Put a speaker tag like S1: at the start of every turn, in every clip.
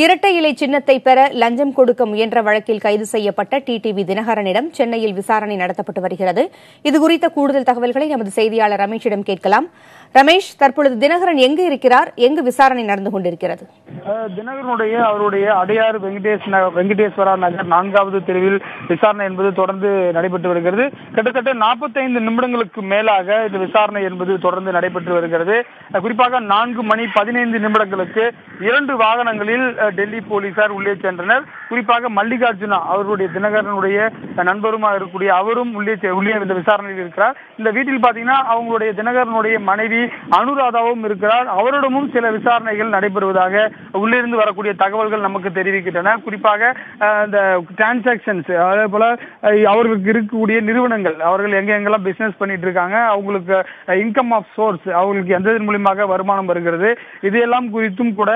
S1: இரட்டை இலை சின்னத்தை பெற லஞ்சம் கொடுக்க முயன்ற வழக்கில் கைது செய்யப்பட்ட டிடிவி தினகரனிடம் சென்னையில் விசாரணை நடத்தப்பட்டு வருகிறது. இதுகுறித்த கூடுதல் தகவல்களை நமது செய்தியாளர் ரமேஷிடம் கேட்கலாம். ரமேஷ், தற்பொழுது தினகரன் எங்கு இருக்கிறார்? எங்கு விசாரணை நடந்து கொண்டிருக்கிறது?
S2: தினகரனுடைய அவருடைய அடையாறு வெங்கடேஸ்வரா நகர் 4வது தெருவில் விசாரணை என்பது தொடர்ந்து நடைபெற்று வருகிறது. கிட்டத்தட்ட 45 நிமிடங்களுக்கு மேலாக இந்த விசாரணை என்பது தொடர்ந்து நடைபெற்று வருகிறது. குறிப்பாக 4:15 நிமிடங்களுக்கு 2 வாகனங்களில் டெல்லி போலீசார் உள்ளே சென்றனர். குறிப்பாக மல்லிகார்ஜுனா அவருடைய தினகரனுடைய நண்பருமாக இருக்கக்கூடிய அவரும் உள்ளே இந்த விசாரணையில் இருக்கிறார். இந்த வீட்டில் பாத்தீங்கன்னா அவங்களுடைய தினகரனுடைய மனைவி அனுராதாவும் இருக்கிறார். அவரிடமும் சில விசாரணைகள் நடைபெறுவதாக உள்ளிருந்து வரக்கூடிய தகவல்கள் நமக்கு தெரிவிக்கின்றன. குறிப்பாக இந்த டிரான்சாக்சன்ஸ், அதே போல அவர்களுக்கு இருக்கக்கூடிய நிறுவனங்கள், அவர்கள் எங்கெங்கெல்லாம் பிசினஸ் பண்ணிட்டு இருக்காங்க, அவங்களுக்கு இன்கம் ஆஃப் சோர்ஸ், அவங்களுக்கு எந்த மூலியமாக வருமானம் வருகிறது, இதையெல்லாம் குறித்தும் கூட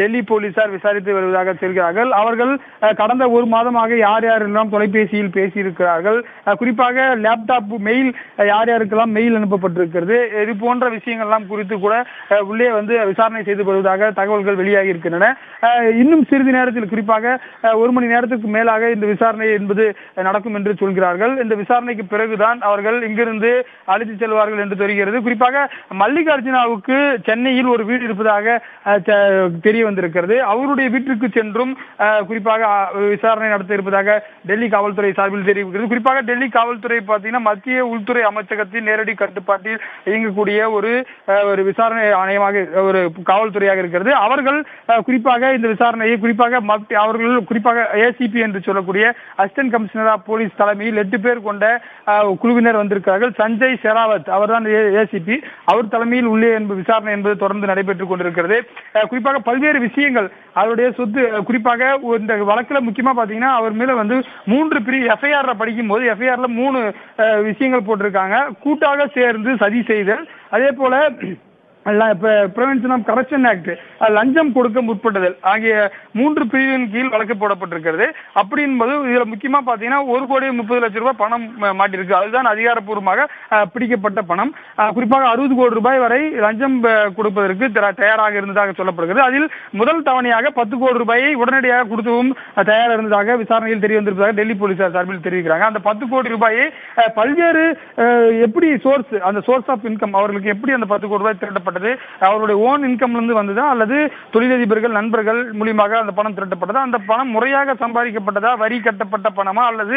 S2: டெல்லி போலீசார் விசாரித்து வருவதாக சொல்கிறார்கள். அவர்கள் கடந்த ஒரு மாதமாக யார் யாரெல்லாம் தொலைபேசியில் பேசியிருக்கிறார்கள், குறிப்பாக லேப்டாப் மெயில் யார் யாருக்கெல்லாம் மெயில் அனுப்பப்பட்டிருக்கிறது, இது போன்ற விஷயங்கள்லாம் குறித்து கூட உள்ளே விசாரணை செய்து வருவதாக தகவல்கள் வெளியாகி இருக்கின்றன. இன்னும் சிறிது நேரத்தில், குறிப்பாக 1 மணி நேரத்துக்கு மேலாக இந்த விசாரணை என்பது நடக்கும் என்று சொல்கிறார்கள். இந்த விசாரணைக்கு பிறகுதான் அவர்கள் இங்கிருந்து அழைத்து செல்வார்கள் என்று தெரிகிறது. குறிப்பாக மல்லிகார்ஜுனாவுக்கு சென்னையில் ஒரு வீடு இருப்பதாக தெரிய வந்திருக்கிறது. அவருடைய வீட்டிற்கு சென்றும் குறிப்பாக விசாரணை நடத்த இருப்பதாக டெல்லி காவல்துறை சார்பில் தெரிவிக்கிறது. குறிப்பாக டெல்லி காவல்துறை பார்த்தீங்கன்னா மத்திய உள்துறை அமைச்சகத்தின் நேரடி கட்டுப்பாட்டில் இயங்கக்கூடிய ஒரு விசாரணை ஆணையமாக, ஒரு காவல்துறையாக இருக்கிறது. அவர்கள் குறிப்பாக இந்த விசாரணையை குறிப்பாக ஏசிபி என்று சொல்லக்கூடிய அசிஸ்டன்ட் கமிஷனர் ஆஃப் போலீஸ் தலைமையில் 8 பேர் கொண்ட குழுவினர் வந்திருக்கிறார்கள். சஞ்சய் ஷெராவத் அவர்தான் ஏசிபி, அவர் தலைமையில் உள்ளே விசாரணை என்பது தொடர்ந்து நடைபெற்றுக் கொண்டிருக்கிறது. குறிப்பாக பல்வேறு விஷயங்கள், அவருடைய சொத்து, குறிப்பாக இந்த வழக்கில் முக்கியமா பாத்தீங்கன்னா அவர் மேல 3 பிரிவு எஃப்ஐஆர் படிக்கும் போது எஃப்ஐஆர்ல 3 விஷயங்கள் போட்டிருக்காங்க. கூட்டாக சேர்ந்து சதி செய்தல், அதே போல பிரிவென்ஷன் ஆஃப் கரப்ஷன் ஆக்ட், லஞ்சம் கொடுக்க முற்பட்டதல் ஆகிய 3 பிரிவின் கீழ் வழக்கு போடப்பட்டிருக்கிறது. அப்படி என்பது இதுல முக்கியமா பாத்தீங்கன்னா 1,30,00,000 பணம் மாட்டிருக்கு. அதுதான் அதிகாரப்பூர்வமாக பிடிக்கப்பட்ட பணம். குறிப்பாக 60 கோடி ரூபாய் வரை லஞ்சம் கொடுப்பதற்கு தயாராக இருந்ததாக சொல்லப்படுகிறது. அதில் முதல் தவணையாக 10 கோடி ரூபாயை உடனடியாக கொடுக்கவும் தயாராக இருந்ததாக விசாரணையில் தெரிய வந்திருப்பதாக டெல்லி போலீசார் சார்பில் தெரிவிக்கிறாங்க. அந்த 10 கோடி ரூபாயை பல்வேறு எப்படி அந்த சோர்ஸ் ஆஃப் இன்கம், அவர்களுக்கு எப்படி அந்த 10 கோடி ரூபாய் திரட்டப்பட்டது, அவருடைய ஓன் இன்கம்ல இருந்து வந்ததா அல்லது தொழிலதிபர்கள் நண்பர்கள் மூலியமாக அந்த பணம் திரட்டப்பட்டதா, அந்த பணம் முறையாக சம்பாதிக்கப்பட்டதா, வரி கட்டப்பட்ட பணமா அல்லது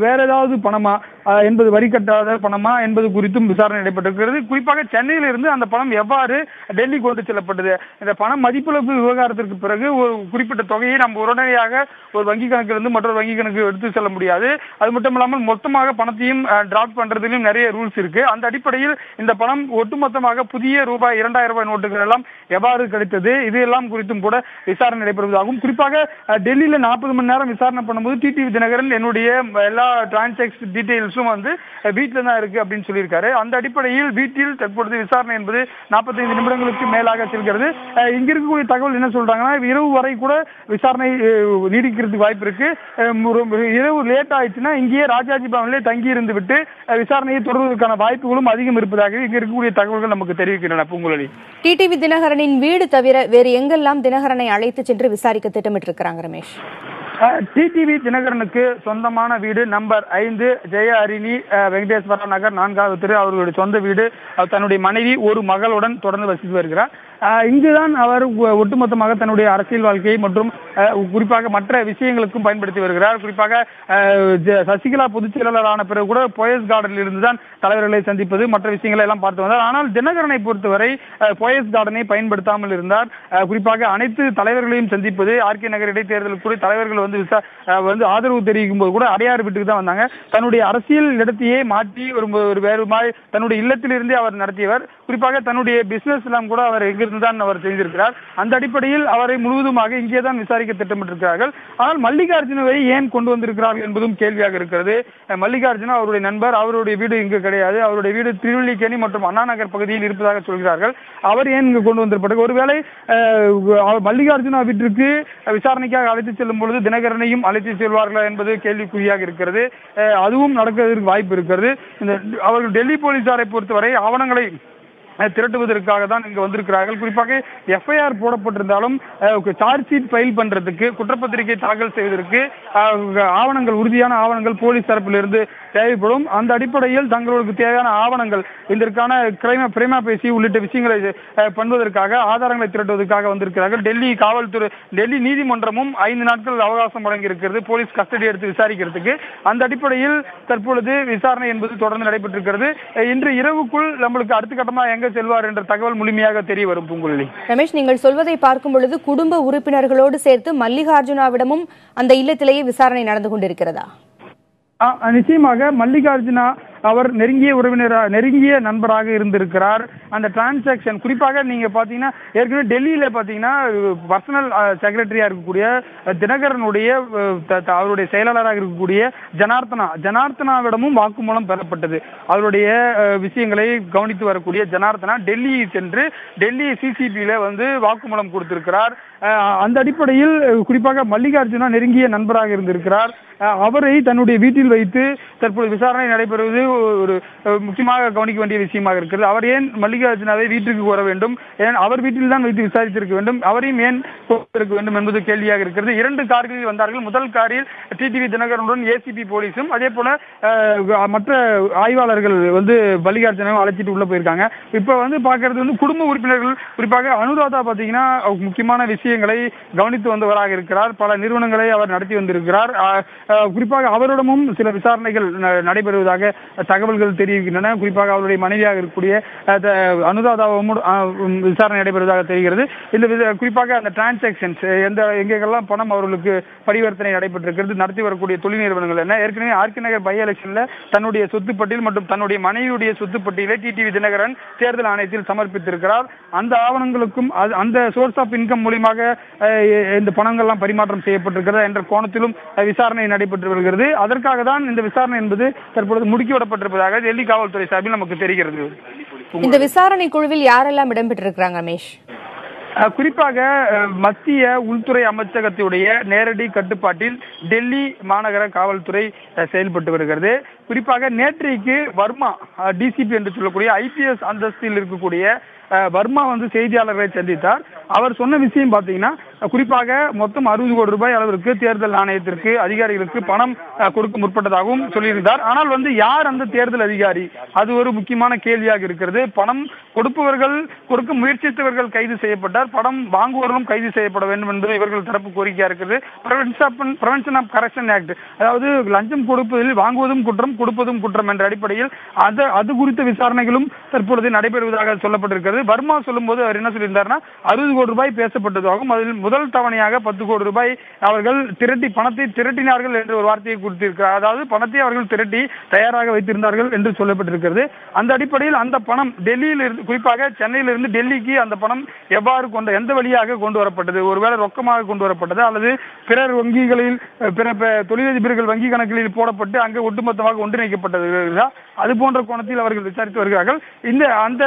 S2: வேற ஏதாவது பணமா என்பது, வரி கட்டாத பணமா என்பது குறித்தும் விசாரணை நடைபெற்றிருக்கிறது. குறிப்பாக சென்னையில் இருந்து அந்த பணம் எவ்வாறு டெல்லி கொண்டு செல்லப்பட்டது, இந்த பணம் மதிப்பிழப்பு விவகாரத்திற்கு பிறகு ஒரு குறிப்பிட்ட தொகையை நம்ம உடனடியாக ஒரு வங்கி கணக்கிலிருந்து மற்றொரு வங்கி கணக்கு எடுத்து செல்ல முடியாது. அது மட்டும் இல்லாமல் மொத்தமாக பணத்தையும் டிராப் பண்றதுலையும் நிறைய ரூல்ஸ் இருக்கு. அந்த அடிப்படையில் இந்த பணம் ஒட்டுமொத்தமாக புதிய ரூபாய் 2000 ரூபாய் நோட்டுகள் எல்லாம் எவ்வாறு கிடைத்தது, இதெல்லாம் குறித்தும் கூட விசாரணை நடைபெறுவதாகும். குறிப்பாக டெல்லியில 40 மணி நேரம் விசாரணை பண்ணும்போது டிடிவி தினகரன் என்னுடைய எல்லா டிரான்சாக்ஷன் டீடைல்ஸும் வீட்டில் தான் இருக்கு அப்படின்னு சொல்லியிருக்காரு. அந்த அடிப்படையில் வீட்டில் தற்பொழுது விசாரணை என்பது 45 நிமிடங்களுக்கு மேலாக செல்கிறது. இங்க இருக்கக்கூடிய தகவல் என்ன சொல்றாங்கன்னா, இரவு வரை கூட விசாரணை நீடிக்கிறதுக்கு வாய்ப்பு இருக்கு. இரவு லேட் ஆயிடுச்சுன்னா இங்கேயே ராஜாஜி பவனிலே தங்கி இருந்து விட்டு விசாரணையை தொடர்வதற்கான வாய்ப்புகளும் அதிகம் இருப்பதாக இங்க இருக்கக்கூடிய தகவல்கள் நமக்கு தெரிவிக்கின்றன.
S1: டிடிவி தினகரனின் வீடு தவிர வேறு எங்கெல்லாம் தினகரனை அழைத்து சென்று விசாரிக்க திட்டமிட்டிருக்கிறாங்க ரமேஷ்?
S2: டிடிவி தினகரனுக்கு சொந்தமான வீடு நம்பர் 5 ஜெய அரிணி வெங்கடேஸ்வரா நகர் 4வது தெரு அவர்களுடைய சொந்த வீடு. தன்னுடைய மனைவி ஒரு மகளுடன் தொடர்ந்து வசித்து வருகிறார். இங்குதான் அவர் ஒட்டுமொத்தமாக தன்னுடைய அரசியல் வாழ்க்கையை மற்றும் குறிப்பாக மற்ற விஷயங்களுக்கும் பயன்படுத்தி வருகிறார். குறிப்பாக சசிகலா பொதுச் செயலாளரான பிறகு கூட போயஸ் கார்டனில் இருந்துதான் தலைவர்களை சந்திப்பது, மற்ற விஷயங்களை எல்லாம் பார்த்து வந்தார். ஆனால் தினகரனை பொறுத்தவரை போயஸ் கார்டனை பயன்படுத்தாமல் இருந்தார். குறிப்பாக அனைத்து தலைவர்களையும் சந்திப்பது, ஆர்கே நகர் இடைத்தேர்தலுக்கு கூட தலைவர்கள் ஆதரவு தெரிவிக்கும் போது கூட அடையாறு வீட்டுக்கு தான் வந்தாங்க. தன்னுடைய அரசியல் இடத்தையே மாற்றி ஒரு வேறு மாதிரி தன்னுடைய இல்லத்திலிருந்தே அவர் நடத்தியவர். குறிப்பாக தன்னுடைய பிசினஸ் எல்லாம் கூட அவர் எங்கிருந்து தான் அவர் செய்திருக்கிறார். அந்த அடிப்படையில் அவரை முழுவதுமாக இங்கே தான் விசாரிக்க திட்டமிட்டிருக்கிறார்கள். ஆனால் மல்லிகார்ஜுனாவை ஏன் கொண்டு வந்திருக்கிறார்கள் என்பதும் கேள்வியாக இருக்கிறது. மல்லிகார்ஜுனா அவருடைய நண்பர், அவருடைய வீடு இங்கு கிடையாது. அவருடைய வீடு திருவல்லிக்கேணி மற்றும் அண்ணா நகர் பகுதியில் இருப்பதாக சொல்கிறார்கள். அவர் ஏன் இங்கு கொண்டு வந்திருப்பார்கள்? ஒருவேளை மல்லிகார்ஜுனா வீட்டிற்கு விசாரணைக்காக அழைத்து செல்லும் பொழுது தினகரனையும் அழைத்து செல்வார்களா என்பது கேள்விக்குறியாக இருக்கிறது. அதுவும் நடக்கிறதுக்கு வாய்ப்பு இருக்கிறது. அவர்கள் டெல்லி போலீசாரை பொறுத்தவரை ஆவணங்களை திரட்டுவதற்காக தான் இங்கு வந்திருக்கிறார்கள். குறிப்பாக எஃப்ஐஆர் போடப்பட்டிருந்தாலும் சார்ஜ் ஷீட் ஃபைல் பண்றதுக்கு, குற்றப்பத்திரிகை தாக்கல் செய்வதற்கு ஆவணங்கள், உறுதியான ஆவணங்கள் போலீஸ் தரப்பிலிருந்து தேவைப்படும். அந்த அடிப்படையில் தங்களுக்கு தேவையான ஆவணங்கள், இதற்கான பிரேமா பேசி உள்ளிட்ட விஷயங்களை பண்ணுவதற்காக, ஆதாரங்களை திரட்டுவதற்காக வந்திருக்கிறார்கள். டெல்லி காவல்துறை, டெல்லி நீதிமன்றமும் 5 நாட்கள் அவகாசம் வழங்கி இருக்கிறது போலீஸ் கஸ்டடி எடுத்து விசாரிக்கிறதுக்கு. அந்த அடிப்படையில் தற்பொழுது விசாரணை என்பது தொடர்ந்து நடைபெற்றிருக்கிறது. இன்று இரவுக்குள் நம்மளுக்கு அடுத்த கட்டமாக எங்க செல்வார் என்ற தகவல் முழுமையாக தெரிய வரும். பூங்குழலி,
S1: ரமேஷ், நீங்கள் சொல்வதை பார்க்கும் பொழுது குடும்ப உறுப்பினர்களோடு சேர்த்து மல்லிகார்ஜுனாவிடமும் அந்த இல்லத்திலேயே விசாரணை நடந்து கொண்டிருக்கிறதா?
S2: நிச்சயமாக மல்லிகார்ஜுனா அவர் நெருங்கிய உறவினராக, நெருங்கிய நண்பராக இருந்திருக்கிறார். அந்த டிரான்சாக்சன் குறிப்பாக நீங்க பாத்தீங்கன்னா, ஏற்கனவே டெல்லியில பாத்தீங்கன்னா பர்சனல் செக்ரட்டரியா இருக்கக்கூடிய தினகரனுடைய அவருடைய செயலாளராக இருக்கக்கூடிய ஜனார்த்தனாவிடமும் வாக்குமூலம் பெறப்பட்டது. அவருடைய விஷயங்களை கவனித்து வரக்கூடிய ஜனார்த்தனா டெல்லி சென்று டெல்லி சிசிபியில வாக்குமூலம் கொடுத்திருக்கிறார். அந்த அடிப்படையில் குறிப்பாக மல்லிகார்ஜுனா நெருங்கிய நண்பராக இருந்திருக்கிறார். அவரை தன்னுடைய வீட்டில் வைத்து தற்போது விசாரணை நடைபெறுவது ஒரு முக்கியமாக கவனிக்க வேண்டிய விஷயமாக இருக்கிறது. அவர் ஏன் மல்லிகார்ஜுனாவை வீட்டுக்கு கோர வேண்டும், ஏன் அவர் வீட்டில் தான் வைத்து விசாரித்திருக்க வேண்டும், அவரையும் ஏன் இருக்க வேண்டும் என்பது கேள்வியாக இருக்கிறது. 2 கார்களில் வந்தார்கள். முதல் காரில் டிடிவி தினகரனுடன் ஏசிபி போலீஸும், அதே போல மற்ற ஆய்வாளர்கள் மல்லிகார்ஜுனாவை அழைச்சிட்டு உள்ள போயிருக்காங்க. இப்ப பாக்குறது குடும்ப உறுப்பினர்கள், குறிப்பாக அனுராதா பாத்தீங்கன்னா முக்கியமான விஷயங்களை கவனித்து வந்தவராக இருக்கிறார். பல நிறுவனங்களை அவர் நடத்தி வந்திருக்கிறார். குறிப்பாக அவரிடமும் சில விசாரணைகள் நடைபெறுவதாக தகவல்கள் தெரிவிக்கின்றன. குறிப்பாக அவருடைய மனைவியாக இருக்கக்கூடிய அனுராதாவும் விசாரணை நடைபெறுவதாக தெரிகிறது. இந்த குறிப்பாக அந்த டிரான்சாக்சன்ஸ் எங்கெல்லாம் பணம் அவர்களுக்கு பரிவர்த்தனை நடைபெற்றிருக்கிறது, நடத்தி வரக்கூடிய தொழில் நிறுவனங்கள் என்ன, ஏற்கனவே ஆர்கே நகர் பை எலெக்ஷன்ல தன்னுடைய சொத்து பட்டியல் மற்றும் தன்னுடைய மனைவியுடைய சொத்து பட்டியலை டிடிவி தினகரன் தேர்தல் ஆணையத்தில் சமர்ப்பித்திருக்கிறார். அந்த ஆவணங்களுக்கும் அந்த சோர்ஸ் ஆஃப் இன்கம் மூலமாக இந்த பணங்கள்லாம் பரிமாற்றம் செய்யப்பட்டிருக்கிறது என்ற கோணத்திலும் விசாரணை நடைபெற்று வருகிறது. அதற்காக தான் இந்த விசாரணை என்பது தற்பொழுது முடுக்கிவிடப்பட்டிருப்பதாக டெல்லி காவல்துறை சார்பில் நமக்கு தெரிகிறது.
S1: இந்த விசாரணை குழுவில் யாரெல்லாம் இடம்பெற்றிருக்கிறாங்க ரமேஷ்?
S2: குறிப்பாக மத்திய உள்துறை அமைச்சகத்துடைய நேரடி கட்டுப்பாட்டில் டெல்லி மாநகர காவல்துறை செயல்பட்டு வருகிறது. குறிப்பாக நேற்றைக்கு வர்மா டிசிபி என்று சொல்லக்கூடிய ஐபிஎஸ் அந்தஸ்தில் இருக்கக்கூடிய வர்மா செய்தியாளர்களை சந்தித்தார். அவர் சொன்ன விஷயம் பாத்தீங்கன்னா, குறிப்பாக மொத்தம் 60 கோடி ரூபாய் அளவிற்கு தேர்தல் ஆணையத்திற்கு அதிகாரிகளுக்கு பணம் கொடுக்க முற்பட்டதாகவும் சொல்லியிருந்தார். ஆனால் யார் அந்த தேர்தல் அதிகாரி, அது ஒரு முக்கியமான கேள்வியாக இருக்கிறது. பணம் கொடுப்பவர்கள், கொடுக்க முயற்சித்தவர்கள் கைது செய்யப்பட்டார், பணம் வாங்குவவர்களும் கைது செய்யப்பட வேண்டும் என்பது இவர்கள் தரப்பு கோரிக்கையா இருக்கிறது. பிரெவென்ஷன் ஆஃப் கரப்ஷன் ஆக்ட், அதாவது லஞ்சம் கொடுப்பதில் வாங்குவதும் குற்றம், கொடுப்பதும் குற்றம் என்ற அடிப்படையில் அது குறித்த விசாரணைகளும் தற்பொழுது நடைபெறுவதாக சொல்லப்பட்டிருக்கிறது. வர்மா சொல்லும் போது அவர் என்ன சொல்லியிருந்தார்னா, 60 கோடி ரூபாய் பேசப்பட்டதாகவும், அதில் முதல் தவணையாக 10 கோடி ரூபாய் அவர்கள் பணத்தை திரட்டினார்கள் என்று ஒரு வார்த்தையை கொடுத்திருக்கிறார். அதாவது பணத்தை அவர்கள் திரட்டி தயாராக வைத்திருந்தார்கள் என்று சொல்லப்பட்டிருக்கிறது. அந்த அடிப்படையில் அந்த பணம் டெல்லியில் இருந்து, குறிப்பாக சென்னையிலிருந்து டெல்லிக்கு அந்த பணம் எவ்வாறு எந்த வழியாக கொண்டு வரப்பட்டது, ஒருவேளை ரொக்கமாக கொண்டு வரப்பட்டது அல்லது பிறர் வங்கிகளில், பிற தொழிலதிபர்கள் வங்கி கணக்கில் போடப்பட்டு அங்கு ஒட்டுமொத்தமாக ஒன்றிணைக்கப்பட்டது, அது போன்ற கோணத்தில் அவர்கள் விசாரித்து வருகிறார்கள். அந்த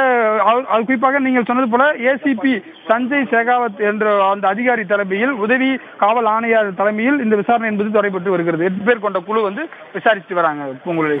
S2: குறிப்பாக நீங்கள் சொன்னது போல ஏசிபி சஞ்சய் சேகாவத் என்ற அந்த அதிகாரி தலைமையில், உதவி காவல் ஆணையர் தலைமையில் இந்த விசாரணை என்பது நடைபெற்று வருகிறது. 8 பேர் கொண்ட குழு விசாரித்து வராங்க. உங்களுடைய